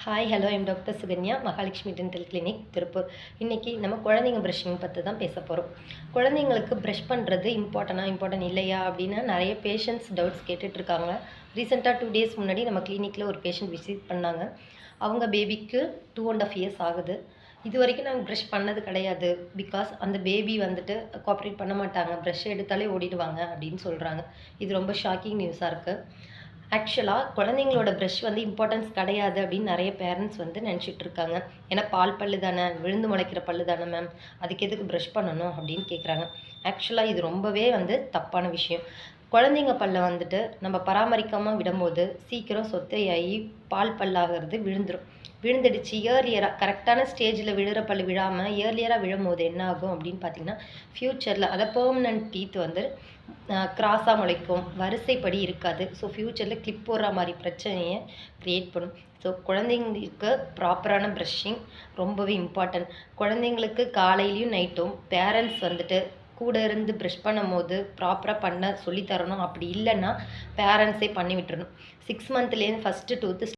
Hi hello am doctor Sukanya Mahalakshmi dental clinic Tiruppur. இன்றைக்கி நம்ம குழந்தைங்க ப்ரஷிங் பற்றி தான் பேச போகிறோம். குழந்தைங்களுக்கு ப்ரஷ் பண்ணுறது இம்பார்ட்டன்ட் இல்லையா அப்படின்னு நிறைய பேஷண்ட்ஸ் டவுட்ஸ் கேட்டுட்ருக்காங்க. ரீசெண்டாக 2 டேஸ் முன்னாடி நம்ம கிளினிக்கில் ஒரு பேஷண்ட் விசிட் பண்ணாங்க. அவங்க பேபிக்கு 2.5 இயர்ஸ் ஆகுது. இது வரைக்கும் நாங்கள் ப்ரஷ் பண்ணது கிடையாது. பிகாஸ் அந்த பேபி வந்துட்டு கோஆப்ரேட் பண்ண மாட்டாங்க, ப்ரஷ் எடுத்தாலே ஓடிடுவாங்க அப்படின்னு சொல்கிறாங்க. இது ரொம்ப ஷாக்கிங் நியூஸாக இருக்குது. ஆக்சுவலாக குழந்தைங்களோட ப்ரஷ் வந்து இம்பார்ட்டன்ஸ் கிடையாது அப்படின்னு நிறைய பேரண்ட்ஸ் வந்து நினச்சிட்டு இருக்காங்க. ஏன்னா பால் பல்லு தானே, விழுந்து முளைக்கிற பல்லு தானே மேம், அதுக்கு எதுக்கு ப்ரஷ் பண்ணணும் அப்படின்னு கேட்குறாங்க. ஆக்சுவலாக இது ரொம்பவே வந்து தப்பான விஷயம். குழந்தைங்க பல்லை வந்துட்டு நம்ம பராமரிக்காமல் விடும்போது சீக்கிரம் சொத்தையாகி பால் பல்லாகிறது விழுந்துடுச்சு. இயர்லியராக கரெக்டான ஸ்டேஜில் விழுற பல் விழாமல் இயர்லியராக விழும்போது என்ன ஆகும் அப்படின்னு பார்த்தீங்கன்னா, ஃப்யூச்சரில் அதை பெர்மனன்ட் டீத் வந்து கிராஸாக முளைக்கும், வரிசைப்படி இருக்காது. ஸோ ஃப்யூச்சரில் கிளிப் போடுற மாதிரி பிரச்சனையை க்ரியேட் பண்ணும். ஸோ குழந்தைங்களுக்கு ப்ராப்பரான ப்ரஷ்ஷிங் ரொம்பவே இம்பார்ட்டன்ட். குழந்தைங்களுக்கு காலையிலையும் நைட்டும் பேரண்ட்ஸ் வந்துட்டு கூட இருந்து ப்ரஷ் பண்ணும்போது ப்ராப்பராக பண்ண சொல்லித்தரணும். அப்படி இல்லைன்னா பேரண்ட்ஸே பண்ணி விட்டுறணும். 6 மந்த்லேருந்து ஃபஸ்ட்டு டூத்து